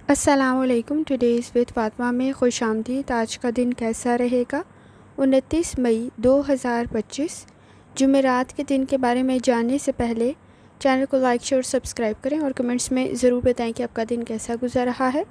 अस्सलाम वालेकुम। Today's with Fatima में खुश आमदीद। आज का दिन कैसा रहेगा? 29 मई 2025 जुमेरात के दिन के बारे में जानने से पहले चैनल को लाइक शेयर और सब्सक्राइब करें और कमेंट्स में ज़रूर बताएं कि आपका दिन कैसा गुजर रहा है।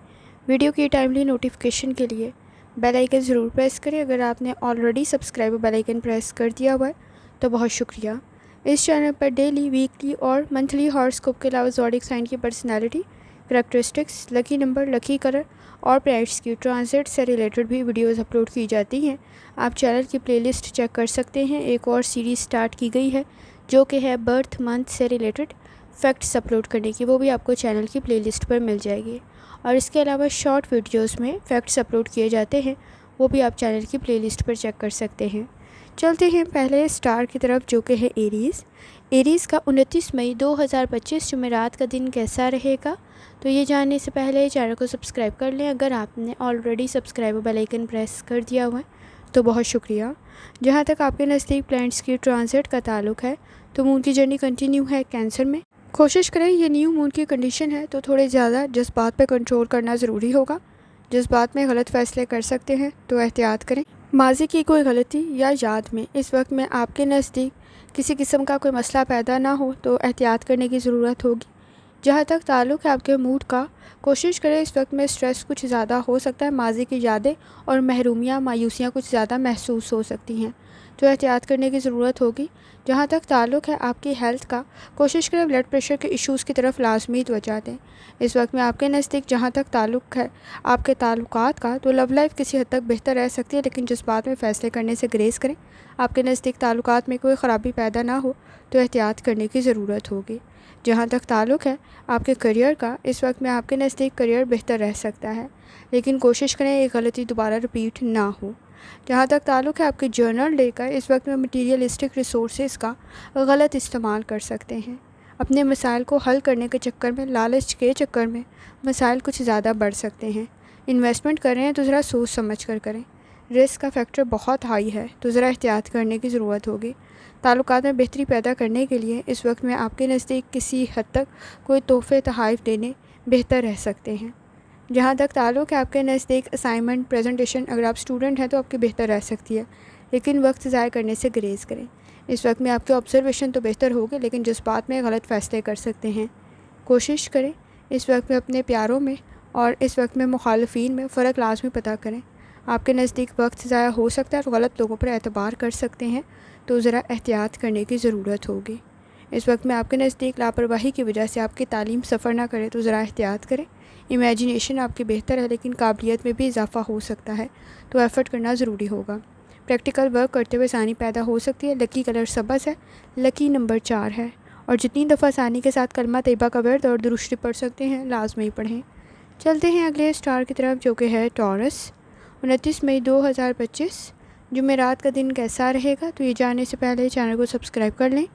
वीडियो की टाइमली नोटिफिकेशन के लिए बेल आइकन ज़रूर प्रेस करें। अगर आपने already subscribe bell icon press कर दिया हुआ है तो बहुत शुक्रिया। इस चैनल पर डेली, वीकली और मंथली हॉरोस्कोप के अलावा ज़ोडिएक साइन की personality, characteristics, lucky number, lucky colour और प्लैनेट्स की ट्रांजिट से रिलेटेड भी वीडियोस अपलोड की जाती हैं। आप चैनल की प्लेलिस्ट चेक कर सकते हैं। एक और सीरीज़ स्टार्ट की गई है जो कि है बर्थ मंथ से रिलेटेड फैक्ट्स अपलोड करने की, वो भी आपको चैनल की प्लेलिस्ट पर मिल जाएगी। और इसके अलावा शॉर्ट वीडियोस में फैक्ट्स अपलोड किए जाते हैं, वो भी आप चैनल की प्लेलिस्ट पर चेक कर सकते हैं। चलते हैं पहले स्टार की तरफ जो कि है एरीज़। एरीज़ का 29 मई 2025 जुमेरात का दिन कैसा रहेगा? तो ये जानने से पहले चैनल को सब्सक्राइब कर लें। अगर आपने already subscribe bell icon press कर दिया हुआ है तो बहुत शुक्रिया। जहाँ तक आपके नज़दीक प्लैनेट्स की ट्रांजिट का ताल्लुक है तो मून की जर्नी कंटिन्यू है कैंसर में। कोशिश करें, ये न्यू मून की कंडीशन है तो थोड़े ज़्यादा जज्बात पर कंट्रोल करना ज़रूरी होगा। जज्बात में गलत फ़ैसले कर सकते हैं तो एहतियात करें। माजी की कोई गलती या याद में इस वक्त में आपके नज़दीक किसी किस्म का कोई मसला पैदा ना हो तो एहतियात करने की ज़रूरत होगी। जहाँ तक ताल्लुक़ है आपके मूड का, कोशिश करें, इस वक्त में स्ट्रेस कुछ ज़्यादा हो सकता है। माजी की यादें और महरूमियाँ, मायूसियाँ कुछ ज़्यादा महसूस हो सकती हैं तो एहतियात करने की ज़रूरत होगी। जहाँ तक ताल्लुक़ है आपकी हेल्थ का, कोशिश करें ब्लड प्रेशर के इश्यूज़ की तरफ लाजमी तवज्जो दें। इस वक्त में आपके नज़दीक जहाँ तक ताल्लुक़ है आपके ताल्लुकात का, तो लव लाइफ किसी हद तक बेहतर रह सकती है, लेकिन जज्बात में फ़ैसले करने से ग्रेज़ करें। आपके नज़दीक ताल्लुकात में कोई ख़राबी पैदा ना हो तो एहतियात करने की ज़रूरत होगी। जहाँ तक ताल्लुक़ है आपके करियर का, इस वक्त में आपके नज़दीक करियर बेहतर रह सकता है, लेकिन कोशिश करें ये गलती दोबारा रिपीट ना हो। जहाँ तक ताल्लुक़ है आपके जर्नल डे का, इस वक्त में मटीरियलिस्टिक रिसोर्सेज का गलत इस्तेमाल कर सकते हैं। अपने मसाइल को हल करने के चक्कर में, लालच के चक्कर में मसाइल कुछ ज़्यादा बढ़ सकते हैं। इन्वेस्टमेंट कर रहे हैं तो ज़रा सोच समझ कर करें। रिस्क का फैक्टर बहुत हाई है तो ज़रा एहतियात करने की ज़रूरत होगी। ताल्लुकात में बेहतरी पैदा करने के लिए इस वक्त में आपके नज़दीक किसी हद तक कोई तोहफ़े तोहफ़े देने बेहतर रह सकते हैं। जहाँ तक ताल्लुक़ है आपके नज़दीक असाइनमेंट, प्रेजेंटेशन, अगर आप स्टूडेंट हैं तो आपकी बेहतर रह सकती है, लेकिन वक्त ज़ाया करने से ग्रेज़ करें। इस वक्त में आपके ऑब्जर्वेशन तो बेहतर होगी, लेकिन जज्बात में गलत फ़ैसले कर सकते हैं। कोशिश करें इस वक्त में अपने प्यारों में और इस वक्त में मुखालफीन में फ़र्क लाजमी पता करें। आपके नज़दीक वक्त ज़ाया हो सकता है तो गलत लोगों पर एतबार कर सकते हैं तो ज़रा एहतियात करने की ज़रूरत होगी। इस वक्त में आपके नज़दीक लापरवाही की वजह से आपकी तालीम सफ़र ना करे तो ज़रा एहतियात करें। इमेजिनेशन आपकी बेहतर है लेकिन काबिलियत में भी इजाफ़ा हो सकता है तो एफ़र्ट करना ज़रूरी होगा। प्रैक्टिकल वर्क करते हुए आसानी पैदा हो सकती है। लकी कलर सबज़ है, लकी नंबर 4 है और जितनी दफ़ा आसानी के साथ कलमा तैयबा का वर्द और दुरूद पढ़ सकते हैं लाजमी पढ़ें। चलते हैं अगले स्टार की तरफ जो कि है टॉरस। 29 मई 2025 जुमेरात का दिन कैसा रहेगा? तो ये जानने से पहले चैनल को सब्सक्राइब कर लें।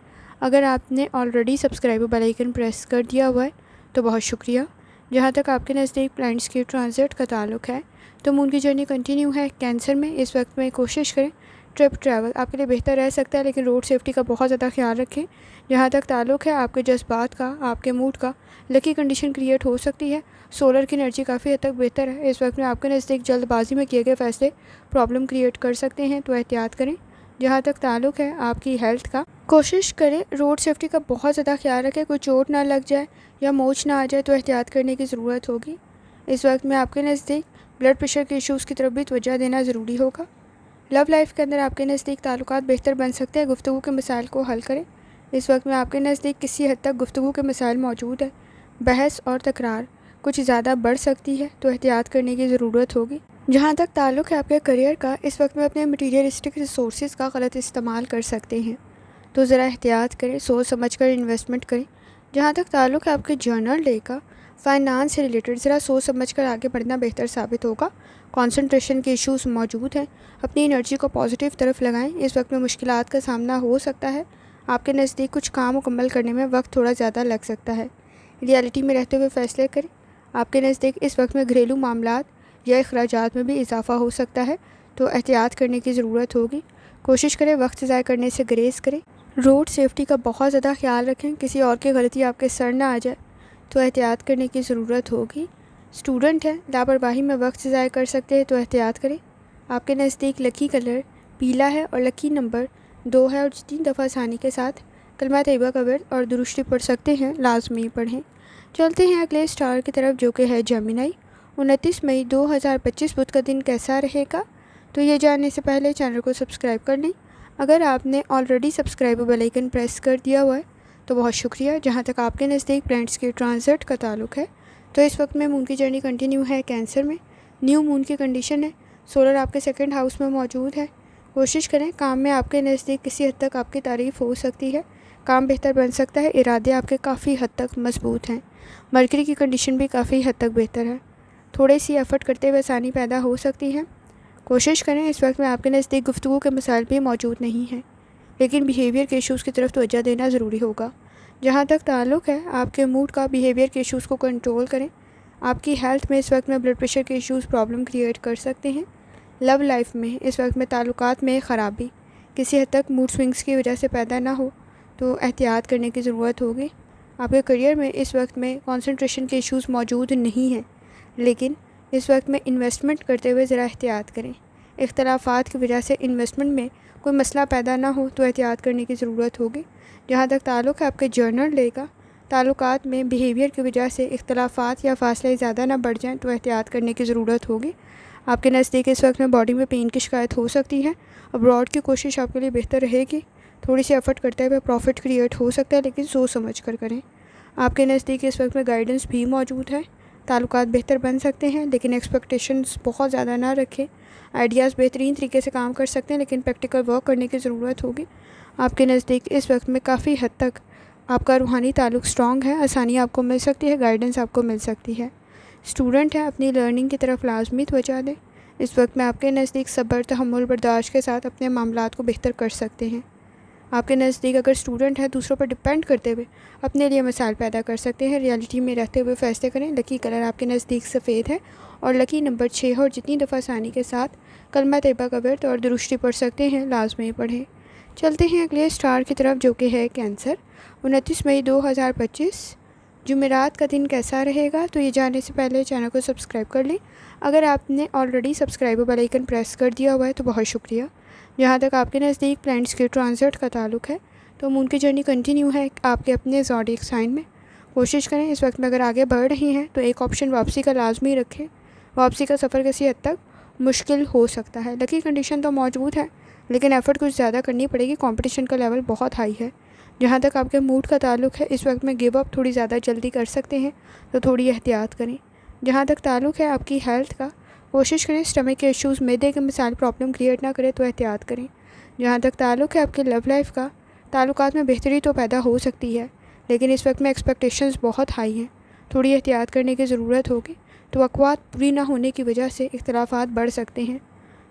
अगर आपने already subscribe bell icon press कर दिया हुआ है तो बहुत शुक्रिया। जहाँ तक आपके नज़दीक प्लैनेट्स की ट्रांजिट का ताल्लुक है तो मून की जर्नी कंटिन्यू है कैंसर में। इस वक्त में कोशिश करें ट्रैवल आपके लिए बेहतर रह सकता है, लेकिन रोड सेफ्टी का बहुत ज़्यादा ख्याल रखें। जहाँ तक ताल्लुक है आपके जज्बात का, आपके मूड का, लकी कंडीशन क्रिएट हो सकती है। सोलर की एनर्जी काफ़ी हद तक बेहतर है। इस वक्त में आपके नज़दीक जल्दबाजी में किए गए फैसले प्रॉब्लम क्रिएट कर सकते हैं तो एहतियात करें। जहाँ तक ताल्लुक है आपकी हेल्थ का, कोशिश करें रोड सेफ्टी का बहुत ज़्यादा ख्याल रखें, कोई चोट ना लग जाए या मोच ना आ जाए तो एहतियात करने की ज़रूरत होगी। इस वक्त में आपके नज़दीक ब्लड प्रेशर के इश्यूज़ की तरफ भी तवज्जो देना ज़रूरी होगा। लव लाइफ के अंदर आपके नज़दीक ताल्लुकात बेहतर बन सकते हैं। गुफ्तगू के मसाइल को हल करें। इस वक्त में आपके नज़दीक किसी हद तक गुफ्तगू के मसाइल मौजूद है। बहस और तकरार कुछ ज़्यादा बढ़ सकती है तो एहतियात करने की ज़रूरत होगी। जहाँ तक ताल्लुक़ है आपके करियर का, इस वक्त में अपने मटीरियलिस्टिक रिसोर्सेज का गलत इस्तेमाल कर सकते हैं तो ज़रा एहतियात करें, सोच समझ कर इन्वेस्टमेंट करें। जहाँ तक ताल्लुक़ है आपके जर्नल डे का, फाइनेंस से रिलेटेड ज़रा सोच समझ कर आगे बढ़ना बेहतर साबित होगा। कंसंट्रेशन के इश्यूज मौजूद हैं, अपनी एनर्जी को पॉजिटिव तरफ लगाएं। इस वक्त में मुश्किलात का सामना हो सकता है। आपके नज़दीक कुछ काम मुकम्मल करने में वक्त थोड़ा ज़्यादा लग सकता है। रियलिटी में रहते हुए फ़ैसले करें। आपके नज़दीक इस वक्त में घरेलू मामलात या अखराजात में भी इजाफ़ा हो सकता है तो एहतियात करने की ज़रूरत होगी। कोशिश करें वक्त ज़ाया करने से ग्रेज़ करें। रोड सेफ्टी का बहुत ज़्यादा ख्याल रखें, किसी और की गलती आपके सर ना आ जाए तो एहतियात करने की ज़रूरत होगी। स्टूडेंट हैं, लापरवाही में वक्त ज़ाया कर सकते हैं तो एहतियात करें। आपके नज़दीक लकी कलर पीला है और लकी नंबर 2 है और जितनी दफ़ा आसानी के साथ कलमा तैयबा का वर्द और दुरुस्ती पढ़ सकते हैं लाजमी पढ़ें। चलते हैं अगले स्टार की तरफ जो कि है जेमिनी। 29 मई 2025 बुध का दिन कैसा रहेगा, तो ये जानने से पहले चैनल को सब्सक्राइब कर लें। अगर आपने already subscribe bell icon press कर दिया हुआ है तो बहुत शुक्रिया। जहाँ तक आपके नज़दीक प्लैनेट्स के ट्रांजिट का ताल्लुक़ है तो इस वक्त में मून की जर्नी कंटिन्यू है कैंसर में। न्यू मून की कंडीशन है, सोलर आपके सेकंड हाउस में मौजूद है। कोशिश करें, काम में आपके नज़दीक किसी हद तक आपकी तारीफ़ हो सकती है, काम बेहतर बन सकता है, इरादे आपके काफ़ी हद तक मजबूत हैं। मरकरी की कंडीशन भी काफ़ी हद तक बेहतर है, थोड़ी सी एफ़र्ट करते हुए आसानी पैदा हो सकती है। कोशिश करें, इस वक्त में आपके नज़दीक गुफ्तगू के मसाइल भी मौजूद नहीं हैं, लेकिन बिहेवियर के इशूज़ की तरफ तवज्जो देना ज़रूरी होगा। जहाँ तक ताल्लुक़ है आपके मूड का, बिहेवियर के इशूज़ को कंट्रोल करें। आपकी हेल्थ में इस वक्त में ब्लड प्रेशर के इशूज़ प्रॉब्लम क्रिएट कर सकते हैं। लव लाइफ में इस वक्त में ताल्लुकात में ख़राबी किसी हद तक मूड स्विंग्स की वजह से पैदा ना हो तो एहतियात करने की ज़रूरत होगी। आपके करियर में इस वक्त में कंसंट्रेशन के इश्यूज़ मौजूद नहीं हैं, लेकिन इस वक्त में इन्वेस्टमेंट करते हुए ज़रा एहतियात करें। इख्तलाफात की वजह से इन्वेस्टमेंट में कोई मसला पैदा ना हो तो एहतियात करने की ज़रूरत होगी। जहाँ तक ताल्लुक़ है आपके जर्नल डे का, ताल्लुकात में बिहेवियर की वजह से इख्तलाफात या फासले ज़्यादा ना बढ़ जाएँ तो एहतियात करने की ज़रूरत होगी। आपके नज़दीक इस वक्त में बॉडी में पेन की शिकायत हो सकती है। अब्रॉड की कोशिश आपके लिए बेहतर रहेगी, थोड़ी सी एफ़र्ट करते हुए प्रॉफिट क्रिएट हो सकता है, लेकिन सोच समझ कर करें। आपके नज़दीक इस वक्त में गाइडेंस भी मौजूद है, ताल्लुकात बेहतर बन सकते हैं, लेकिन एक्सपेक्टेशंस बहुत ज़्यादा ना रखें। आइडियाज़ बेहतरीन तरीके से काम कर सकते हैं, लेकिन प्रैक्टिकल वर्क करने की ज़रूरत होगी। आपके नज़दीक इस वक्त में काफ़ी हद तक आपका रूहानी ताल्लुक़ स्ट्रॉन्ग है, आसानी आपको मिल सकती है, गाइडेंस आपको मिल सकती है। स्टूडेंट हैं, अपनी लर्निंग की तरफ लाजमी तवज्जो दें। इस वक्त में आपके नज़दीक सब्र, तहम्मुल, बर्दाश्त के साथ अपने मामलात को बेहतर कर सकते हैं। आपके नज़दीक अगर स्टूडेंट है दूसरों पर डिपेंड करते हुए अपने लिए मसाइल पैदा कर सकते हैं, रियलिटी में रहते हुए फ़ैसले करें। लकी कलर आपके नज़दीक सफ़ेद है और लकी नंबर 6 है और जितनी दफ़ा आसानी के साथ कलमा तैयबा का वर्द और दुरुस्ती पढ़ सकते हैं लाजमी पढ़ें। चलते हैं अगले स्टार की तरफ जो कि है कैंसर। 29 मई 2025 जुमेरात का दिन कैसा रहेगा, तो ये जानने से पहले चैनल को सब्सक्राइब कर लें। अगर आपने already subscribe bell icon press कर दिया हुआ है तो बहुत शुक्रिया। जहाँ तक आपके नज़दीक प्लैनेट्स के ट्रांजिट का ताल्लुक़ है तो मून की जर्नी कंटिन्यू है आपके अपने ज़ोडिएक साइन में। कोशिश करें, इस वक्त में अगर आगे बढ़ रही हैं तो एक ऑप्शन वापसी का लाजमी रखें। वापसी का सफ़र किसी हद तक मुश्किल हो सकता है। लकी कंडीशन तो मौजूद है, लेकिन एफ़र्ट कुछ ज़्यादा करनी पड़ेगी, कंपटीशन का लेवल बहुत हाई है। जहाँ तक आपके मूड का ताल्लुक़ है, इस वक्त में गिव अप थोड़ी ज़्यादा जल्दी कर सकते हैं तो थोड़ी एहतियात करें। जहाँ तक ताल्लुक़ है आपकी हेल्थ का, कोशिश करें स्टमक के इश्यूज़, मैदे के मसाइल प्रॉब्लम क्रिएट ना करें तो एहतियात करें। जहाँ तक ताल्लुक़ है आपके लव लाइफ का, ताल्लुकात में बेहतरी तो पैदा हो सकती है, लेकिन इस वक्त में एक्सपेक्टेशंस बहुत हाई हैं, थोड़ी एहतियात करने की ज़रूरत होगी। तवक्कुआत पूरी ना होने की वजह से इख्तलाफात बढ़ सकते हैं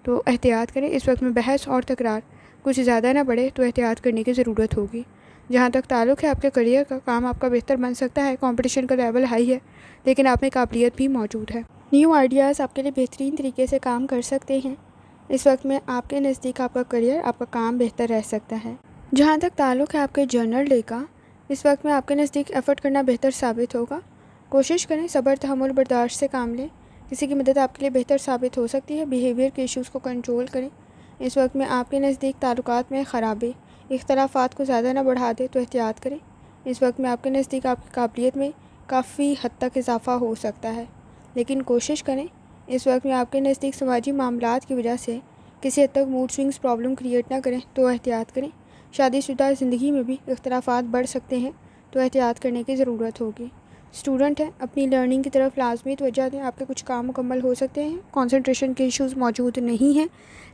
तो एहतियात करें। इस वक्त में बहस और तकरार कुछ ज़्यादा ना बढ़े तो एहतियात करने की ज़रूरत होगी। जहाँ तक ताल्लुक़ है आपके करियर का, काम आपका बेहतर बन सकता है, कंपटीशन का लेवल हाई है, लेकिन आप में काबिलियत भी मौजूद है। न्यू आइडियाज़ आपके लिए बेहतरीन तरीके से काम कर सकते हैं। इस वक्त में आपके नज़दीक आपका करियर, आपका काम बेहतर रह सकता है। जहाँ तक ताल्लुक़ है आपके जर्नल डे का, इस वक्त में आपके नज़दीक एफ़र्ट करना बेहतर साबित होगा। कोशिश करें, सब्र, तहम्मुल, बर्दाश्त से काम लें, किसी की मदद आपके लिए बेहतर साबित हो सकती है। बिहेवियर के इश्यूज़ को कंट्रोल करें। इस वक्त में आपके नज़दीक ताल्लुकात में ख़राबी इख्तलाफात को ज़्यादा ना बढ़ा दे तो एहतियात करें। इस वक्त में आपके नज़दीक आपकी काबिलियत में काफ़ी हद तक इजाफ़ा हो सकता है, लेकिन कोशिश करें, इस वक्त में आपके नज़दीक समाजी मामलात की वजह से किसी हद तक मूड स्विंग्स प्रॉब्लम क्रिएट ना करें तो एहतियात करें। शादीशुदा ज़िंदगी में भी इख्तलाफात बढ़ सकते हैं तो एहतियात करने की ज़रूरत होगी। स्टूडेंट हैं, अपनी लर्निंग की तरफ लाजमी तवज्जो दें, आपके कुछ काम मुकम्मल हो सकते हैं, कंसंट्रेशन के इश्यूज़ मौजूद नहीं हैं।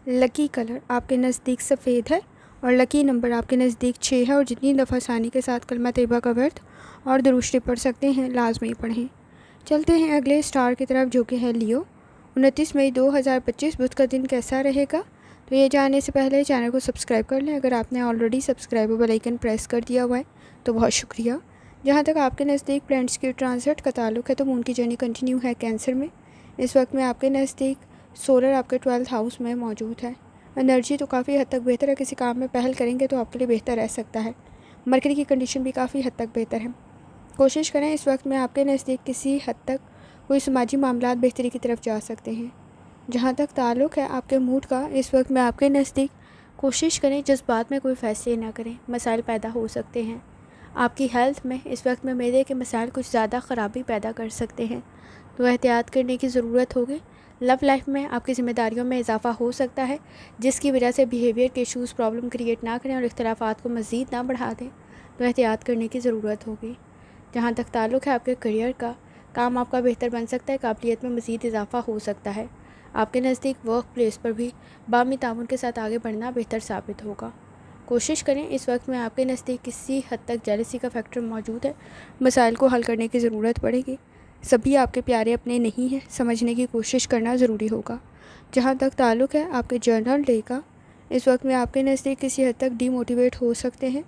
लकी कलर आपके नज़दीक सफ़ेद है और लकी नंबर आपके नज़दीक 6 है और जितनी दफ़ा आसानी के साथ कलमा तैयबा का वर्द और दुरुस्ती पढ़ सकते हैं लाजमी पढ़ें। चलते हैं अगले स्टार की तरफ जो कि है लियो। 29 मई 2025 बुध का दिन कैसा रहेगा, तो ये जानने से पहले चैनल को सब्सक्राइब कर लें। अगर आपने already subscribe bell icon press कर दिया हुआ है तो बहुत शुक्रिया। जहाँ तक आपके नज़दीक प्लैनेट्स के ट्रांजिट का ताल्लुक़ है तो मून की जर्नी कंटिन्यू है कैंसर में। इस वक्त में आपके नज़दीक सोलर आपके 12th हाउस में मौजूद है। एनर्जी तो काफ़ी हद तक बेहतर है, किसी काम में पहल करेंगे तो आपके लिए बेहतर रह सकता है। मरकरी की कंडीशन भी काफ़ी हद तक बेहतर है। कोशिश करें, इस वक्त में आपके नज़दीक किसी हद तक कोई समाजी मामलात बेहतरी की तरफ जा सकते हैं। जहाँ तक ताल्लुक़ है आपके मूड का, इस वक्त में आपके नज़दीक कोशिश करें जज्बात में कोई फ़ैसले ना करें, मसाइल पैदा हो सकते हैं। आपकी हेल्थ में इस वक्त में मैदे के मसाइल कुछ ज़्यादा ख़राबी पैदा कर सकते हैं, तो एहतियात करने की ज़रूरत होगी। लव लाइफ में आपकी ज़िम्मेदारियों में इजाफ़ा हो सकता है, जिसकी वजह से बिहेवियर के इशूज़ प्रॉब्लम क्रिएट ना करें और इख्तिलाफ़ात को मज़ीद ना बढ़ा दें, तो एहतियात करने की ज़रूरत होगी। जहाँ तक ताल्लुक़ है आपके करियर का, काम आपका बेहतर बन सकता है, काबिलियत में मज़ीद इजाफ़ा हो सकता है। आपके नज़दीक वर्क प्लेस पर भी बामी ताउन के साथ आगे बढ़ना बेहतर साबित होगा। कोशिश करें, इस वक्त में आपके नज़दीक किसी हद तक जेलसी का फैक्टर मौजूद है, मसाइल को हल करने की ज़रूरत पड़ेगी। सभी आपके प्यारे अपने नहीं हैं, समझने की कोशिश करना ज़रूरी होगा। जहाँ तक ताल्लुक़ है आपके जर्नल डे का, इस वक्त में आपके नज़दीक किसी हद तक डीमोटिवेट हो सकते हैं,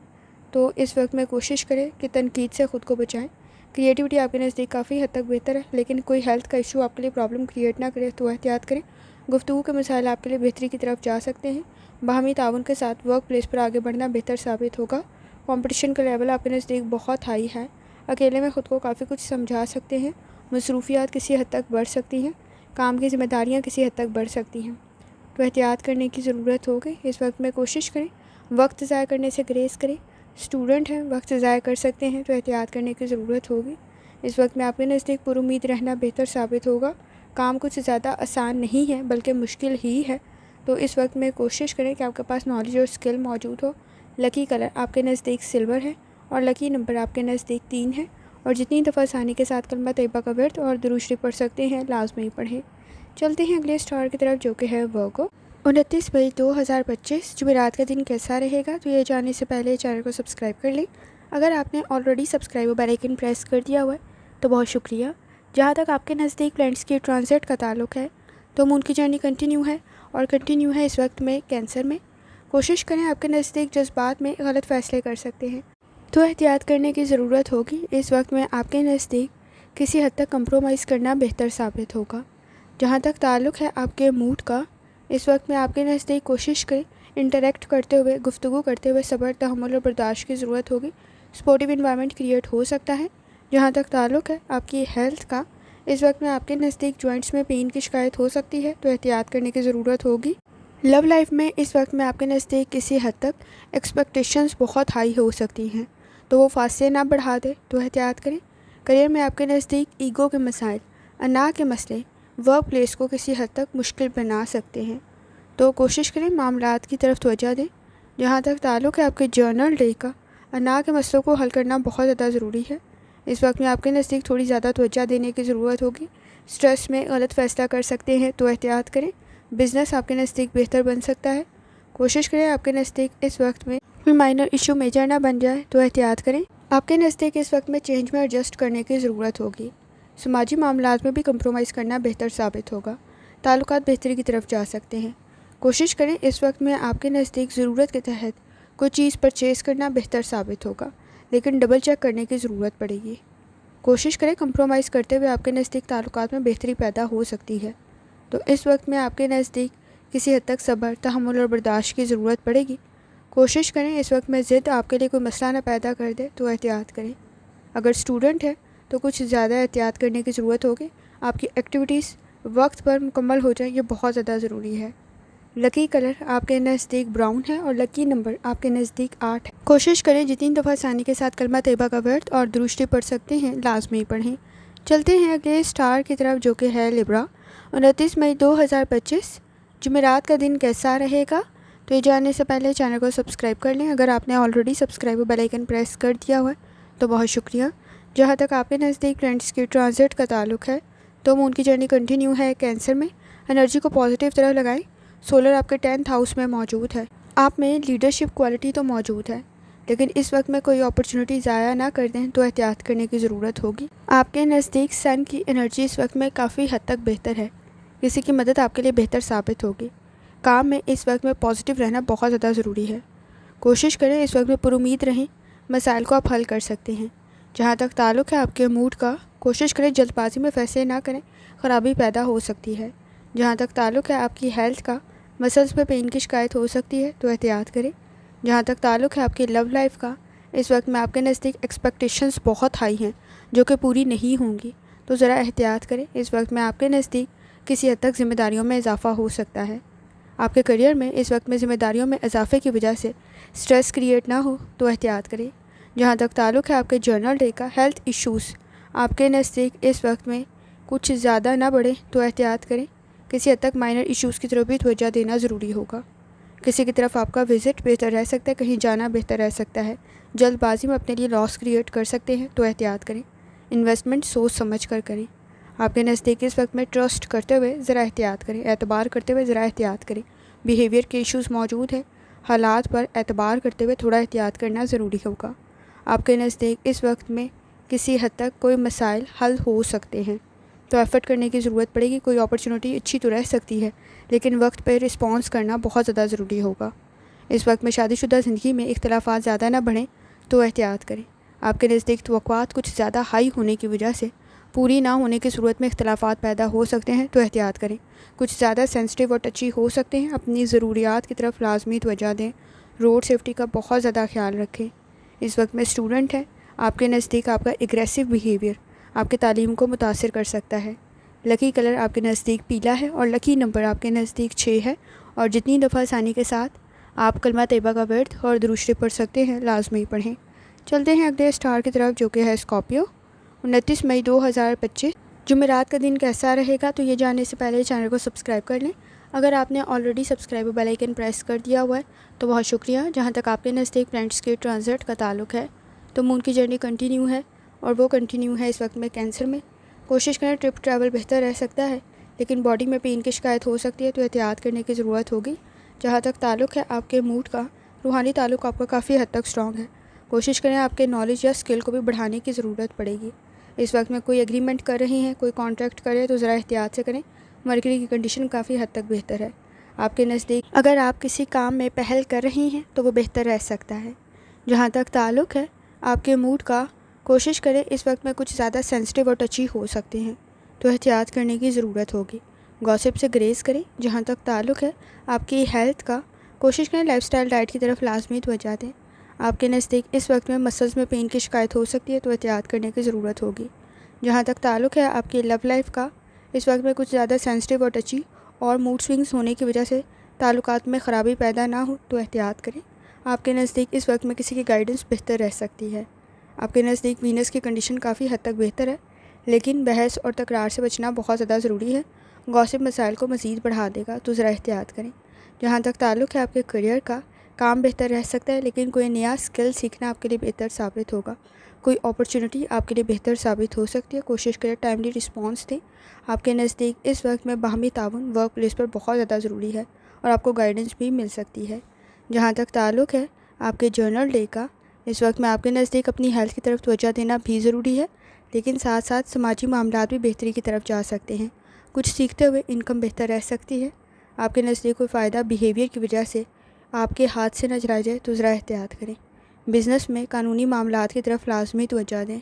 तो इस वक्त में कोशिश करें कि तनकीद से ख़ुद को बचाएं। क्रिएटिविटी आपके नज़दीक काफ़ी हद तक बेहतर है, लेकिन कोई हेल्थ का इशू आपके लिए प्रॉब्लम क्रिएट ना करे तो एहतियात करें। गुफ्तगू के मसाइल आपके लिए बेहतरी की तरफ जा सकते हैं। बाहमी ताउन के साथ वर्क प्लेस पर आगे बढ़ना बेहतर साबित होगा। कंपटीशन का लेवल आपके नज़दीक बहुत हाई है, अकेले में ख़ुद को काफ़ी कुछ समझा सकते हैं। मसरूफियात किसी हद तक बढ़ सकती हैं, काम की ज़िम्मेदारियाँ किसी हद तक बढ़ सकती हैं, तो एहतियात करने की ज़रूरत होगी। इस वक्त में कोशिश करें वक्त ज़ाया करने से ग्रेस करें। स्टूडेंट हैं, वक्त ज़ाया कर सकते हैं, तो एहतियात करने की ज़रूरत होगी। इस वक्त में आपके नज़दीक पुरुमीद रहना बेहतर साबित होगा। काम कुछ ज़्यादा आसान नहीं है बल्कि मुश्किल ही है, तो इस वक्त में कोशिश करें कि आपके पास नॉलेज और स्किल मौजूद हो। लकी कलर आपके नज़दीक सिल्वर है और लकी नंबर आपके नज़दीक 3 है। और जितनी दफ़ा आसानी के साथ कलमा तैयबा का वर्द और दुरूद शरीफ पढ़ सकते हैं, लाजमी पढ़ें। चलते हैं अगले स्टार की तरफ, जो कि है वर्गो। 29 मई 2025 जुमेरात का दिन कैसा रहेगा, तो ये जानने से पहले चैनल को सब्सक्राइब कर लें। अगर आपने already subscribe bell icon press कर दिया हुआ है तो बहुत शुक्रिया। जहाँ तक आपके नज़दीक प्लैनेट्स की ट्रांजिट का ताल्लुक़ है, तो मून की जर्नी कंटिन्यू है इस वक्त में कैंसर में। कोशिश करें, आपके नज़दीक जज्बात में गलत फ़ैसले कर सकते हैं, तो एहतियात करने की ज़रूरत होगी। इस वक्त में आपके नज़दीक किसी हद तक कंप्रोमाइज़ करना बेहतर साबित होगा। जहाँ तक ताल्लुक़ है आपके मूड का, इस वक्त में आपके नज़दीक कोशिश करें इंटरेक्ट करते हुए, गुफ्तगू करते हुए सब्र, तहम्मुल और बर्दाश्त की ज़रूरत होगी। सपोर्टिव इन्वायरमेंट क्रिएट हो सकता है। जहाँ तक ताल्लुक़ है आपकी हेल्थ का, इस वक्त में आपके नज़दीक जॉइंट्स में पेन की शिकायत हो सकती है, तो एहतियात करने की ज़रूरत होगी। लव लाइफ में इस वक्त में आपके नज़दीक किसी हद तक एक्सपेक्टेशंस बहुत हाई हो सकती हैं, तो वो फासले ना बढ़ा दे, तो एहतियात करें। करियर में आपके नज़दीक ईगो के मसाइल, अना के मसले वर्क प्लेस को किसी हद तक मुश्किल बना सकते हैं, तो कोशिश करें मामलात की तरफ तवज्जो दें। जहाँ तक ताल्लुक़ है आपके जर्नल डे का, अना के मसलों को हल करना बहुत ज़्यादा ज़रूरी है। इस वक्त में आपके नज़दीक थोड़ी ज़्यादा तवज्जो देने की ज़रूरत होगी। स्ट्रेस में गलत फ़ैसला कर सकते हैं, तो एहतियात करें। बिज़नेस आपके नज़दीक बेहतर बन सकता है। कोशिश करें आपके नज़दीक इस वक्त में कोई माइनर इशू मेजर ना बन जाए, तो एहतियात करें। आपके नज़दीक इस वक्त में चेंज में एडजस्ट करने की ज़रूरत होगी। समाजी मामलात में भी कंप्रोमाइज़ करना बेहतर साबित होगा। ताल्लुकात बेहतरी की तरफ जा सकते हैं। कोशिश करें, इस वक्त में आपके नज़दीक ज़रूरत के तहत कोई चीज़ परचेज़ करना बेहतर साबित होगा, लेकिन डबल चेक करने की ज़रूरत पड़ेगी। कोशिश करें कंप्रोमाइज़ करते हुए आपके नज़दीक ताल्लुकात में बेहतरी पैदा हो सकती है, तो इस वक्त में आपके नज़दीक किसी हद तक सब्र, तहम्मुल और बर्दाश्त की ज़रूरत पड़ेगी। कोशिश करें, इस वक्त में ज़िद आपके लिए कोई मसला ना पैदा कर दे, तो एहतियात करें। अगर स्टूडेंट है तो कुछ ज़्यादा एहतियात करने की ज़रूरत होगी। आपकी एक्टिविटीज़ वक्त पर मुकम्मल हो जाए, ये बहुत ज़्यादा ज़रूरी है। लकी कलर आपके नज़दीक ब्राउन है और लकी नंबर आपके नज़दीक 8 है। कोशिश करें जितनी दफ़ा आसानी के साथ कलमा तैयबा का वर्द और दुरूद शरीफ पढ़ सकते हैं, लाजमी पढ़ें। चलते हैं अगले स्टार की तरफ, जो कि है लिब्रा। 29 मई 2025 जुमेरात का दिन कैसा रहेगा, तो ये जानने से पहले चैनल को सब्सक्राइब कर लें। अगर आपने already subscribe bell icon press कर दिया हुआ है तो बहुत शुक्रिया। जहाँ तक आपके नज़दीक प्लैनेट्स की ट्रांजिट का ताल्लुक़ है, तो मून की जर्नी कंटिन्यू है कैंसर में। एनर्जी को पॉजिटिव तरफ लगाएं। सोलर आपके 10th हाउस में मौजूद है। आप में लीडरशिप क्वालिटी तो मौजूद है, लेकिन इस वक्त में कोई अपॉर्चुनिटी ज़ाया ना कर दें, तो एहतियात करने की ज़रूरत होगी। आपके नज़दीक सन की एनर्जी इस वक्त में काफ़ी हद तक बेहतर है। किसी की मदद आपके लिए बेहतर साबित होगी। काम में इस वक्त में पॉजिटिव रहना बहुत ज़्यादा ज़रूरी है। कोशिश करें, इस वक्त में पुरुमीद रहें, मसाइल को आप हल कर सकते हैं। जहाँ तक ताल्लुक़ है आपके मूड का, कोशिश करें जल्दबाजी में फैसले ना करें, ख़राबी पैदा हो सकती है। जहाँ तक ताल्लुक़ है आपकी हेल्थ का, मसल्स में पेन की शिकायत हो सकती है, तो एहतियात करें। जहाँ तक ताल्लुक़ है आपकी लव लाइफ का, इस वक्त में आपके नज़दीक एक्सपेक्टेशंस बहुत हाई हैं जो कि पूरी नहीं होंगी, تو ذرا احتیاط کریں۔ اس وقت میں آپ کے نزدیک کسی حد تک ذمہ داریوں میں اضافہ ہو سکتا ہے۔ آپ کے کریئر میں اس وقت میں ذمہ داریوں میں اضافے کی وجہ سے سٹریس کریٹ نہ ہو تو احتیاط کریں۔ جہاں تک تعلق ہے آپ کے جرنل ڈے کا، ہیلتھ ایشوز آپ کے نزدیک اس وقت میں کچھ زیادہ نہ بڑھیں تو احتیاط کریں۔ کسی حد تک مائنر ایشوز کی طرف بھی توجہ دینا ضروری ہوگا۔ کسی کی طرف آپ کا وزٹ بہتر رہ سکتا ہے، کہیں جانا بہتر رہ سکتا ہے۔ جلد بازی میں اپنے لیے لاس کریٹ کر سکتے ہیں تو احتیاط کریں۔ انویسٹمنٹ سوچ سمجھ کر کریں۔ آپ کے نزدیک اس وقت میں ٹرسٹ کرتے ہوئے ذرا احتیاط کریں، اعتبار کرتے ہوئے ذرا احتیاط کریں۔ بیہیویئر کے ایشوز موجود ہیں، حالات پر اعتبار کرتے ہوئے تھوڑا احتیاط کرنا ضروری ہوگا۔ آپ کے نزدیک اس وقت میں کسی حد تک کوئی مسائل حل ہو سکتے ہیں تو ایفرٹ کرنے کی ضرورت پڑے گی۔ کوئی اپرچونٹی اچھی تو رہ سکتی ہے لیکن وقت پہ رسپانس کرنا بہت زیادہ ضروری ہوگا۔ اس وقت میں شادی شدہ زندگی میں اختلافات زیادہ نہ بڑھیں تو احتیاط کریں۔ آپ کے نزدیک توقعات کچھ زیادہ ہائی ہونے کی وجہ سے پوری نہ ہونے کی صورت میں اختلافات پیدا ہو سکتے ہیں تو احتیاط کریں۔ کچھ زیادہ سینسٹیو اور ٹچی ہو سکتے ہیں، اپنی ضروریات کی طرف لازمی توجہ دیں۔ روڈ سیفٹی کا بہت زیادہ خیال رکھیں۔ اس وقت میں اسٹوڈنٹ ہیں، آپ کے نزدیک آپ کا اگریسو بیہیویئر آپ کی تعلیم کو متاثر کر سکتا ہے۔ لکی کلر آپ کے نزدیک پیلا ہے اور لکی نمبر آپ کے نزدیک 6 ہے، اور جتنی دفعہ آسانی کے ساتھ آپ کلمہ طیبہ کا ورد اور درود شریف پڑھ سکتے ہیں لازمی پڑھیں۔ چلتے ہیں اگلے اسٹار کی طرف جو کہ ہے اسکارپیو۔ 29 مئی 2025 جمعرات کا دن کیسا رہے گا؟ تو یہ جاننے سے پہلے چینل کو سبسکرائب کر لیں۔ اگر آپ نے already subscribe bell icon press کر دیا ہوا ہے تو بہت شکریہ۔ جہاں تک آپ کے نزدیک پلانٹس کے ٹرانزٹ کا تعلق ہے تو مون کی جرنی کنٹینیو ہے، اور وہ کنٹینیو ہے اس وقت میں کینسر میں۔ کوشش کریں ٹرپ ٹریول بہتر رہ سکتا ہے لیکن باڈی میں پین کی شکایت ہو سکتی ہے تو احتیاط کرنے کی ضرورت ہوگی۔ جہاں تک تعلق ہے آپ کے موڈ کا، روحانی تعلق آپ کا کافی حد تک اسٹرانگ ہے۔ کوشش کریں آپ کے نالج یا اسکل کو بھی بڑھانے کی ضرورت پڑے گی۔ اس وقت میں کوئی ایگریمنٹ کر رہے ہیں، کوئی کانٹریکٹ کرے تو ذرا احتیاط سے کریں۔ مرکری کی کنڈیشن کافی حد تک بہتر ہے۔ آپ کے نزدیک اگر آپ کسی کام میں پہل کر رہے ہیں تو وہ بہتر رہ سکتا ہے۔ جہاں تک تعلق ہے آپ کے موڈ کا، کوشش کریں اس وقت میں کچھ زیادہ سینسٹیو اور ٹچی ہو سکتے ہیں تو احتیاط کرنے کی ضرورت ہوگی۔ گوسپ سے گریز کریں۔ جہاں تک تعلق ہے آپ کی ہیلتھ کا، کوشش کریں لائف سٹائل ڈائٹ کی طرف لازمی توجہ دیں۔ آپ کے نزدیک اس وقت میں مسلز میں پین کی شکایت ہو سکتی ہے تو احتیاط کرنے کی ضرورت ہوگی۔ جہاں تک تعلق ہے آپ کی لو لائف کا، اس وقت میں کچھ زیادہ سینسٹیو اور ٹچی اور موڈ سوئنگز ہونے کی وجہ سے تعلقات میں خرابی پیدا نہ ہو تو احتیاط کریں۔ آپ کے نزدیک اس وقت میں کسی کی گائیڈنس بہتر رہ سکتی ہے۔ آپ کے نزدیک وینس کی کنڈیشن کافی حد تک بہتر ہے لیکن بحث اور تکرار سے بچنا بہت زیادہ ضروری ہے۔ گوسپ مسائل کو مزید بڑھا دے گا تو ذرا احتیاط کریں۔ جہاں تک تعلق ہے آپ کے کریئر کا، کام بہتر رہ سکتا ہے لیکن کوئی نیا اسکل سیکھنا آپ کے لیے بہتر ثابت ہوگا۔ کوئی اپرچونٹی آپ کے لیے بہتر ثابت ہو سکتی ہے۔ کوشش کریں ٹائملی رسپانس دیں۔ آپ کے نزدیک اس وقت میں باہمی تعاون ورک پلیس پر بہت زیادہ ضروری ہے اور آپ کو گائیڈنس بھی مل سکتی ہے۔ جہاں تک تعلق ہے آپ کے جرنل ڈے کا، اس وقت میں آپ کے نزدیک اپنی ہیلتھ کی طرف توجہ دینا بھی ضروری ہے لیکن ساتھ ساتھ سماجی معاملات بھی بہتری کی طرف جا سکتے ہیں۔ کچھ سیکھتے ہوئے انکم بہتر رہ سکتی ہے۔ آپ کے نزدیک کوئی فائدہ بیہیویئر کی وجہ سے آپ کے ہاتھ سے نہ چلا جائے تو ذرا احتیاط کریں۔ بزنس میں قانونی معاملات کی طرف لازمی توجہ دیں۔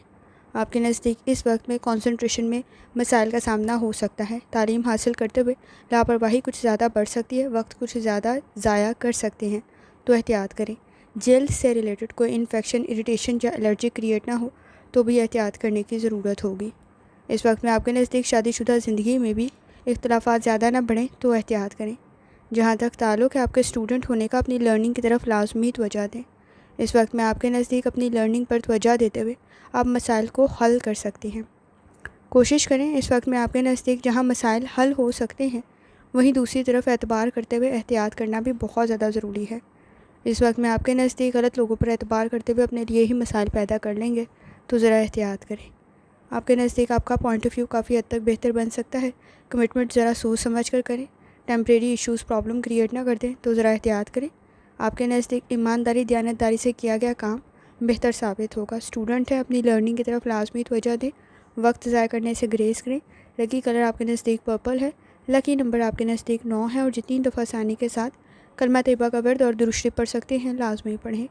آپ کے نزدیک اس وقت میں کنسنٹریشن میں مسائل کا سامنا ہو سکتا ہے۔ تعلیم حاصل کرتے ہوئے لاپرواہی کچھ زیادہ بڑھ سکتی ہے، وقت کچھ زیادہ ضائع کر سکتے ہیں تو احتیاط کریں۔ جلد سے ریلیٹڈ کوئی انفیکشن، اریٹیشن یا الرجی کریٹ نہ ہو تو بھی احتیاط کرنے کی ضرورت ہوگی۔ اس وقت میں آپ کے نزدیک شادی شدہ زندگی میں بھی اختلافات زیادہ نہ بڑھیں تو احتیاط کریں۔ جہاں تک تعلق ہے آپ کے اسٹوڈنٹ ہونے کا، اپنی لرننگ کی طرف لازمی توجہ دیں۔ اس وقت میں آپ کے نزدیک اپنی لرننگ پر توجہ دیتے ہوئے آپ مسائل کو حل کر سکتے ہیں۔ کوشش کریں اس وقت میں آپ کے نزدیک جہاں مسائل حل ہو سکتے ہیں وہیں دوسری طرف اعتبار کرتے ہوئے احتیاط کرنا بھی بہت زیادہ ضروری ہے۔ اس وقت میں آپ کے نزدیک غلط لوگوں پر اعتبار کرتے ہوئے اپنے لیے ہی مسائل پیدا کر لیں گے تو ذرا احتیاط کریں۔ آپ کے نزدیک آپ کا پوائنٹ آف ویو کافی حد تک بہتر بن سکتا ہے۔ کمٹمنٹ ذرا سوچ سمجھ کر کریں۔ ٹیمپریری ایشوز پرابلم کریٹ نہ کر دیں تو ذرا احتیاط کریں۔ آپ کے نزدیک ایمانداری، دیانتداری سے کیا گیا کام بہتر ثابت ہوگا۔ اسٹوڈنٹ ہے، اپنی لرننگ کی طرف لازمی توجہ دیں۔ وقت ضائع کرنے سے گریز کریں۔ لکی کلر آپ کے نزدیک پرپل ہے۔ لکی نمبر آپ کے نزدیک 9 ہے، اور جتنی دفعہ آسانی کے ساتھ کلمہ طیبہ کا ورد اور درود شریف پڑھ سکتے ہیں لازمی پڑھیں۔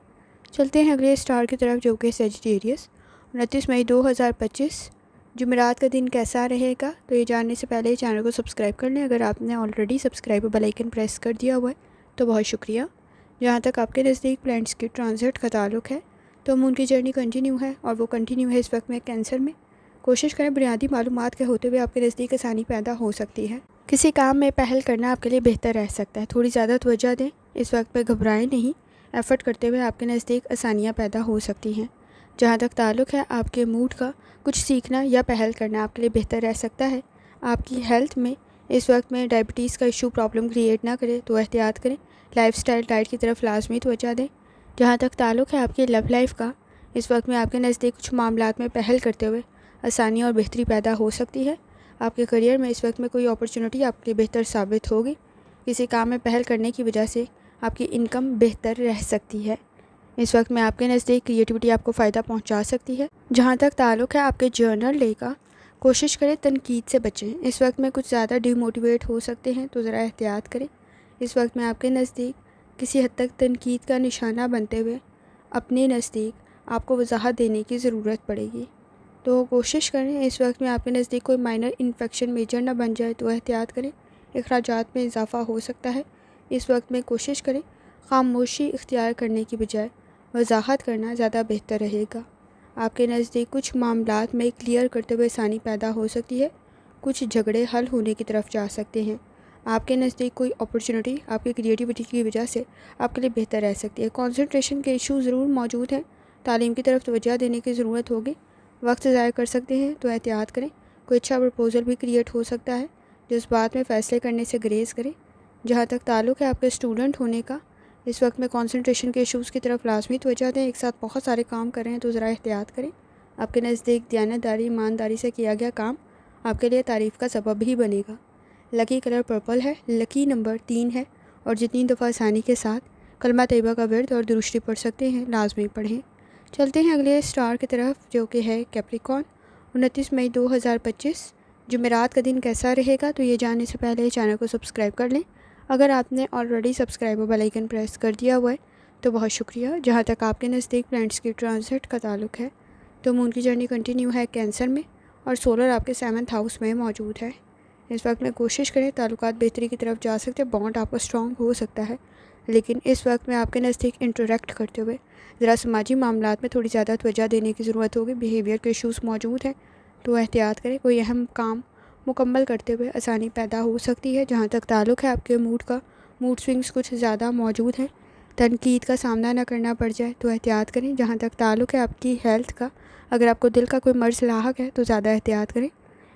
چلتے ہیں اگلے اسٹار کی طرف جو کہ سیجیٹیریس۔ 29 مئی 2025 جمعرات کا دن کیسا رہے گا؟ تو یہ جاننے سے پہلے چینل کو سبسکرائب کر لیں۔ اگر آپ نے already subscribe bell icon press کر دیا ہوا ہے تو بہت شکریہ۔ جہاں تک آپ کے نزدیک پلانٹس کی ٹرانزٹ کا تعلق ہے تو مون کی جرنی کنٹینیو ہے، اور وہ کنٹینیو ہے اس وقت میں کینسر میں۔ کوشش کریں بنیادی معلومات کے ہوتے ہوئے آپ کے نزدیک آسانی پیدا ہو سکتی ہے۔ کسی کام میں پہل کرنا آپ کے لیے بہتر رہ سکتا ہے، تھوڑی زیادہ توجہ دیں، اس وقت پہ گھبرائیں نہیں، ایفرٹ کرتے ہوئے آپ کے نزدیک آسانیاں پیدا ہو سکتی ہیں۔ جہاں تک تعلق ہے آپ کے موڈ کا، کچھ سیکھنا یا پہل کرنا آپ کے لیے بہتر رہ سکتا ہے۔ آپ کی ہیلتھ میں اس وقت میں ڈائبٹیز کا ایشو پرابلم کریٹ نہ کرے تو احتیاط کریں، لائف سٹائل ڈائٹ کی طرف لازمی توجہ دیں۔ جہاں تک تعلق ہے آپ کی لو لائف کا، اس وقت میں آپ کے نزدیک کچھ معاملات میں پہل کرتے ہوئے آسانی اور بہتری پیدا ہو سکتی ہے۔ آپ کے کریئر میں اس وقت میں کوئی اپرچونٹی آپ کے لیے بہتر ثابت ہوگی، کسی کام میں پہل کرنے کی وجہ سے آپ کی انکم بہتر رہ سکتی ہے۔ اس وقت میں آپ کے نزدیک کریٹیوٹی آپ کو فائدہ پہنچا سکتی ہے۔ جہاں تک تعلق ہے آپ کے جرنل ڈے کا، کوشش کریں تنقید سے بچیں، اس وقت میں کچھ زیادہ ڈی موٹیویٹ ہو سکتے ہیں تو ذرا احتیاط کریں۔ اس وقت میں آپ کے نزدیک کسی حد تک تنقید کا نشانہ بنتے ہوئے اپنے نزدیک آپ کو وضاحت دینے کی ضرورت پڑے گی، تو کوشش کریں اس وقت میں آپ کے نزدیک کوئی مائنر انفیکشن میجر نہ بن جائے تو احتیاط کریں، اخراجات میں اضافہ ہو سکتا ہے۔ اس وقت میں کوشش کریں خاموشی اختیار کرنے کی بجائے وضاحت کرنا زیادہ بہتر رہے گا۔ آپ کے نزدیک کچھ معاملات میں کلیئر کرتے ہوئے آسانی پیدا ہو سکتی ہے، کچھ جھگڑے حل ہونے کی طرف جا سکتے ہیں۔ آپ کے نزدیک کوئی اپرچونٹی آپ کی کریٹیوٹی کی وجہ سے آپ کے لیے بہتر رہ سکتی ہے۔ کنسنٹریشن کے ایشو ضرور موجود ہیں، تعلیم کی طرف توجہ دینے کی ضرورت ہوگی، وقت ضائع کر سکتے ہیں تو احتیاط کریں، کوئی اچھا پرپوزل بھی کریٹ ہو سکتا ہے، جذبات میں فیصلے کرنے سے گریز کریں۔ جہاں تک تعلق ہے آپ کے اسٹوڈنٹ ہونے کا، اس وقت میں کنسنٹریشن کے ایشوز کی طرف لازمی توجہ دیں، ایک ساتھ بہت سارے کام کر رہے ہیں تو ذرا احتیاط کریں۔ آپ کے نزدیک دیانتداری، ایمانداری سے کیا گیا کام آپ کے لیے تعریف کا سبب بھی بنے گا۔ لکی کلر پرپل ہے، لکی نمبر 3 ہے، اور جتنی دفعہ آسانی کے ساتھ کلمہ طیبہ کا ورد اور درشتی پڑھ سکتے ہیں لازمی پڑھیں۔ چلتے ہیں اگلے اسٹار کی طرف جو کہ ہے کیپریکون۔ 29 مئی 2025 جمعرات کا دن کیسا رہے گا، تو یہ جاننے سے پہلے چینل کو سبسکرائب کر لیں۔ اگر آپ نے آلریڈی سبسکرائب اور بیل آئیکن پریس کر دیا ہوا ہے تو بہت شکریہ۔ جہاں تک آپ کے نزدیک پلانٹس کی ٹرانزٹ کا تعلق ہے تو مون کی جرنی کنٹینیو ہے کینسر میں، اور سولر آپ کے 7th ہاؤس میں موجود ہے۔ اس وقت میں کوشش کریں تعلقات بہتری کی طرف جا سکتے، بانڈ آپ کا اسٹرانگ ہو سکتا ہے، لیکن اس وقت میں آپ کے نزدیک انٹریکٹ کرتے ہوئے ذرا سماجی معاملات میں تھوڑی زیادہ توجہ دینے کی ضرورت ہوگی، بیہیویئر کے ایشوز موجود ہیں تو احتیاط کریں، کوئی اہم کام مکمل کرتے ہوئے آسانی پیدا ہو سکتی ہے۔ جہاں تک تعلق ہے آپ کے موڈ کا، موڈ سوئنگز کچھ زیادہ موجود ہیں، تنقید کا سامنا نہ کرنا پڑ جائے تو احتیاط کریں۔ جہاں تک تعلق ہے آپ کی ہیلتھ کا، اگر آپ کو دل کا کوئی مرض لاحق ہے تو زیادہ احتیاط کریں۔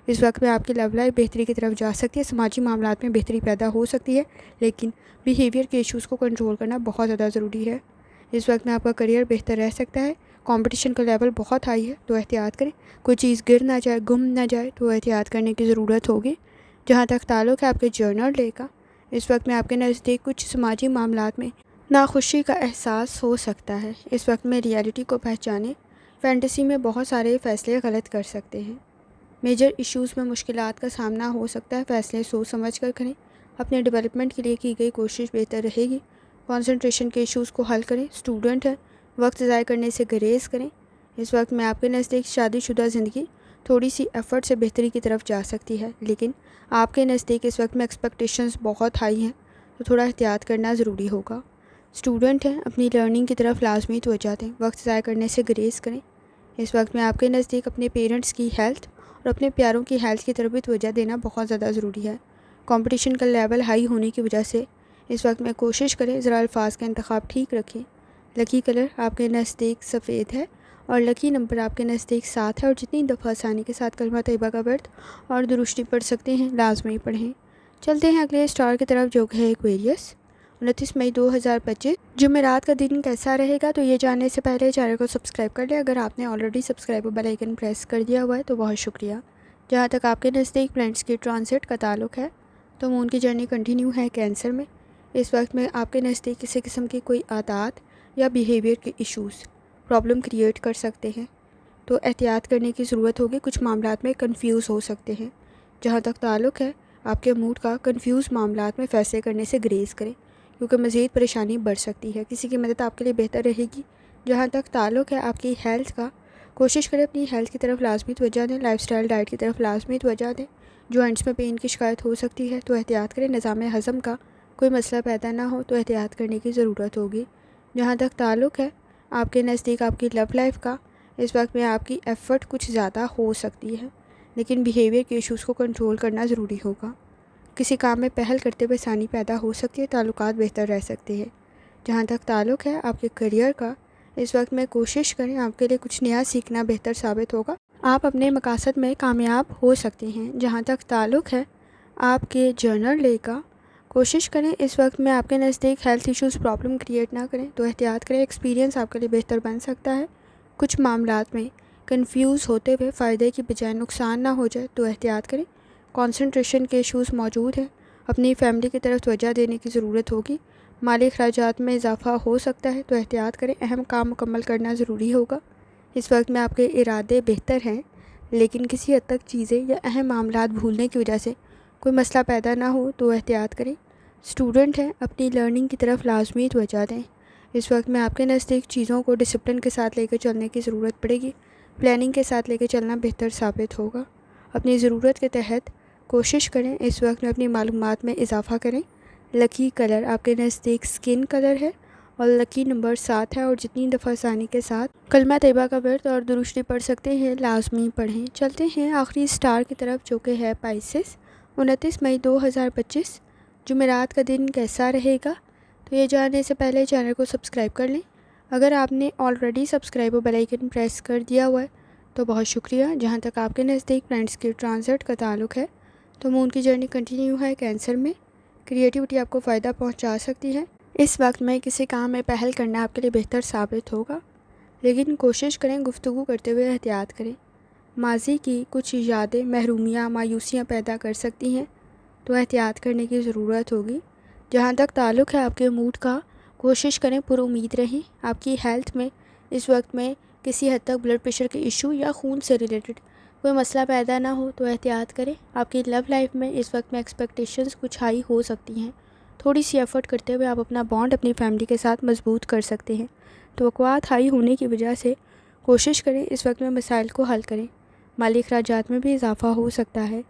اس وقت میں آپ کی لو لائف بہتری کی طرف جا سکتی ہے، سماجی معاملات میں بہتری پیدا ہو سکتی ہے، لیکن بیہیویئر کے ایشوز کو کنٹرول کرنا بہت زیادہ ضروری ہے۔ اس وقت میں آپ کا کریئر بہتر رہ سکتا ہے، کمپٹیشن کا لیول بہت ہائی ہے تو احتیاط کریں، کوئی چیز گر نہ جائے، گم نہ جائے تو احتیاط کرنے کی ضرورت ہوگی۔ جہاں تک تعلق ہے آپ کے جرنل ڈے کا، اس وقت میں آپ کے نزدیک کچھ سماجی معاملات میں ناخوشی کا احساس ہو سکتا ہے۔ اس وقت میں ریئلٹی کو پہچانیں، فینٹیسی میں بہت سارے فیصلے غلط کر سکتے ہیں، میجر ایشوز میں مشکلات کا سامنا ہو سکتا ہے، فیصلے سوچ سمجھ کر کریں، اپنے ڈیولپمنٹ کے لیے کی گئی کوشش بہتر رہے گی، کنسنٹریشن کے ایشوز کو حل کریں، اسٹوڈنٹ ہیں وقت ضائع کرنے سے گریز کریں۔ اس وقت میں آپ کے نزدیک شادی شدہ زندگی تھوڑی سی ایفرٹ سے بہتری کی طرف جا سکتی ہے، لیکن آپ کے نزدیک اس وقت میں ایکسپیکٹیشنز بہت ہائی ہیں تو تھوڑا احتیاط کرنا ضروری ہوگا۔ اسٹوڈنٹ ہیں اپنی لرننگ کی طرف لازمی توجہ دیں، وقت ضائع کرنے سے گریز کریں۔ اس وقت میں آپ کے نزدیک اپنے پیرنٹس کی ہیلتھ اور اپنے پیاروں کی ہیلتھ کی طرف بھی توجہ دینا بہت زیادہ ضروری ہے۔ کمپٹیشن کا لیول ہائی ہونے کی وجہ سے اس وقت میں کوشش کریں ذرا الفاظ کا انتخاب ٹھیک رکھیں۔ لکی کلر آپ کے نزدیک سفید ہے، اور لکی نمبر آپ کے نزدیک 7 ہے، اور جتنی دفعہ آسانی کے ساتھ کلمہ طیبہ کا ورد اور درشتی پڑھ سکتے ہیں لازمی پڑھیں۔ چلتے ہیں اگلے اسٹار کی طرف جو ہے ایکویریس۔ 29 مئی 2025 جمعرات کا دن کیسا رہے گا، تو یہ جاننے سے پہلے چینل کو سبسکرائب کر لیں۔ اگر آپ نے آلریڈی سبسکرائب اور بیل آئیکن پریس کر دیا ہوا ہے تو بہت شکریہ۔ جہاں تک آپ کے نزدیک پلانٹس کی ٹرانزٹ کا تعلق ہے تو مون کی جرنی کنٹینیو ہے کینسر میں۔ اس وقت میں آپ کے نزدیک کسی قسم کی کوئی عادات یا بیہیویئر کے ایشوز پرابلم کریٹ کر سکتے ہیں تو احتیاط کرنے کی ضرورت ہوگی، کچھ معاملات میں کنفیوز ہو سکتے ہیں۔ جہاں تک تعلق ہے آپ کے موڈ کا، کنفیوز معاملات میں فیصلے کرنے سے گریز کریں کیونکہ مزید پریشانی بڑھ سکتی ہے، کسی کی مدد آپ کے لیے بہتر رہے گی۔ جہاں تک تعلق ہے آپ کی ہیلتھ کا، کوشش کریں اپنی ہیلتھ کی طرف لازمی توجہ دیں، لائف سٹائل ڈائٹ کی طرف لازمی توجہ دیں۔ جوائنٹس میں پین کی شکایت ہو سکتی ہے تو احتیاط کریں، نظام ہضم کا کوئی مسئلہ پیدا نہ ہو تو احتیاط کرنے کی ضرورت ہوگی۔ جہاں تک تعلق ہے آپ کے نزدیک آپ کی لو لائف کا، اس وقت میں آپ کی ایفرٹ کچھ زیادہ ہو سکتی ہے، لیکن بیہیویئر کے ایشوز کو کنٹرول کرنا ضروری ہوگا۔ کسی کام میں پہل کرتے ہوئے آسانی پیدا ہو سکتی ہے، تعلقات بہتر رہ سکتے ہیں۔ جہاں تک تعلق ہے آپ کے کریئر کا، اس وقت میں کوشش کریں، آپ کے لیے کچھ نیا سیکھنا بہتر ثابت ہوگا۔ آپ اپنے مقاصد میں کامیاب ہو سکتے ہیں۔ جہاں تک تعلق ہے آپ کے جرنل لے کا، کوشش کریں اس وقت میں آپ کے نزدیک ہیلتھ ایشوز پرابلم کریٹ نہ کریں، تو احتیاط کریں، ایکسپیرینس آپ کے لیے بہتر بن سکتا ہے۔ کچھ معاملات میں کنفیوز ہوتے ہوئے فائدے کی بجائے نقصان نہ ہو جائے، تو احتیاط کریں۔ کنسنٹریشن کے ایشوز موجود ہیں، اپنی فیملی کی طرف توجہ دینے کی ضرورت ہوگی۔ مالی اخراجات میں اضافہ ہو سکتا ہے، تو احتیاط کریں، اہم کام مکمل کرنا ضروری ہوگا۔ اس وقت میں آپ کے ارادے بہتر ہیں، لیکن کسی حد تک چیزیں یا اہم معاملات بھولنے کی وجہ سے کوئی مسئلہ پیدا نہ ہو، تو احتیاط کریں۔ اسٹوڈنٹ ہیں، اپنی لرننگ کی طرف لازمی توجہ دیں۔ اس وقت میں آپ کے نزدیک چیزوں کو ڈسپلن کے ساتھ لے کے چلنے کی ضرورت پڑے گی، پلاننگ کے ساتھ لے کے چلنا بہتر ثابت ہوگا۔ اپنی ضرورت کے تحت کوشش کریں اس وقت میں اپنی معلومات میں اضافہ کریں۔ لکی کلر آپ کے نزدیک سکن کلر ہے اور لکی نمبر 7 ہے، اور جتنی دفعہ آسانی کے ساتھ کلمہ طیبہ کا ورد اور درود شریف پڑھ سکتے ہیں لازمی پڑھیں۔ چلتے ہیں آخری سٹار کی طرف، جو کہ ہے پائسس۔ 29 مئی 2025 جمعرات کا دن کیسا رہے گا؟ تو یہ جاننے سے پہلے چینل کو سبسکرائب کر لیں۔ اگر آپ نے آلریڈی سبسکرائب اور بیل آئیکن پریس کر دیا ہوا ہے تو بہت شکریہ۔ جہاں تک آپ کے نزدیک پلانٹس کے ٹرانزٹ کا تعلق ہے تو مون کی جرنی کنٹینیو ہے کینسر میں۔ کریٹیوٹی آپ کو فائدہ پہنچا سکتی ہے۔ اس وقت میں کسی کام میں پہل کرنا آپ کے لیے بہتر ثابت ہوگا، لیکن کوشش کریں گفتگو کرتے ہوئے احتیاط کریں۔ ماضی کی کچھ یادیں محرومیاں مایوسیاں پیدا کر سکتی ہیں، تو احتیاط کرنے کی ضرورت ہوگی۔ جہاں تک تعلق ہے آپ کے موڈ کا، کوشش کریں پر امید رہیں۔ آپ کی ہیلتھ میں اس وقت میں کسی حد تک بلڈ پریشر کے ایشو یا خون سے ریلیٹڈ کوئی مسئلہ پیدا نہ ہو، تو احتیاط کریں۔ آپ کی لو لائف میں اس وقت میں ایکسپیکٹیشنز کچھ ہائی ہو سکتی ہیں، تھوڑی سی ایفرٹ کرتے ہوئے آپ اپنا بانڈ اپنی فیملی کے ساتھ مضبوط کر سکتے ہیں۔ توقعات ہائی ہونے کی وجہ سے کوشش کریں اس وقت میں مسائل کو حل کریں۔ مالی اخراجات میں بھی اضافہ ہو سکتا ہے۔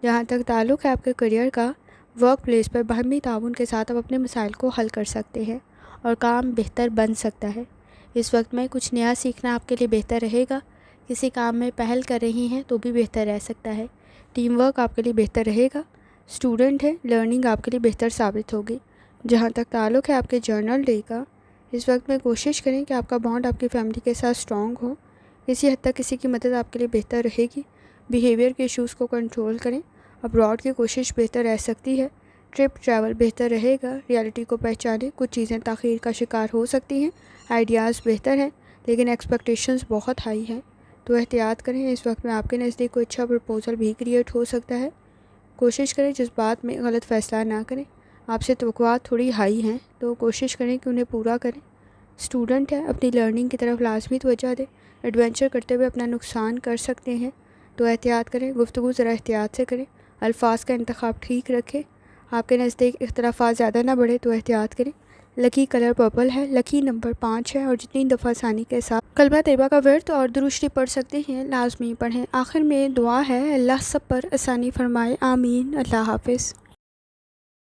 جہاں تک تعلق ہے آپ کے کریئر کا، ورک پلیس پر باہمی تعاون کے ساتھ آپ اپنے مسائل کو حل کر سکتے ہیں اور کام بہتر بن سکتا ہے۔ اس وقت میں کچھ نیا سیکھنا آپ کے لیے بہتر رہے گا۔ کسی کام میں پہل کر رہی ہیں تو بھی بہتر رہ سکتا ہے۔ ٹیم ورک آپ کے لیے بہتر رہے گا۔ اسٹوڈنٹ ہے، لرننگ آپ کے لیے بہتر ثابت ہوگی۔ جہاں تک تعلق ہے آپ کے جرنل ڈے کا، اس وقت میں کوشش کریں کہ آپ کا بانڈ آپ کی فیملی کے ساتھ اسٹرانگ ہو۔ کسی حد تک کسی کی مدد آپ کے لیے بہتر رہے گی۔ بیہیویئر کے ایشوز کو کنٹرول کریں۔ ابراڈ کی کوشش بہتر رہ سکتی ہے۔ ٹرپ ٹریول بہتر رہے گا۔ ریالٹی کو پہچانیں، کچھ چیزیں تاخیر کا شکار ہو سکتی ہیں۔ آئیڈیاز بہتر ہیں، لیکن ایکسپیکٹیشنز بہت ہائی ہیں، تو احتیاط کریں۔ اس وقت میں آپ کے نزدیک کوئی اچھا پرپوزل بھی کریٹ ہو سکتا ہے۔ کوشش کریں جذبات میں غلط فیصلہ نہ کریں۔ آپ سے توقعات تھوڑی ہائی ہیں، تو کوشش کریں کہ انہیں پورا کریں۔ اسٹوڈنٹ ہے، اپنی لرننگ کی طرف لازمی توجہ دیں۔ ایڈونچر کرتے ہوئے اپنا نقصان کر سکتے ہیں، تو احتیاط کریں۔ گفتگو ذرا احتیاط سے کریں۔ الفاظ کا انتخاب ٹھیک رکھیں۔ آپ کے نزدیک اختلافات زیادہ نہ بڑھے، تو احتیاط کریں۔ لکی کلر پرپل ہے، لکی نمبر 5 ہے، اور جتنی دفعہ آسانی کے ساتھ کلمہ طیبہ کا ورد اور درود شریف پڑھ سکتے ہیں لازمی پڑھیں۔ آخر میں دعا ہے، اللہ سب پر آسانی فرمائے، آمین۔ اللہ حافظ۔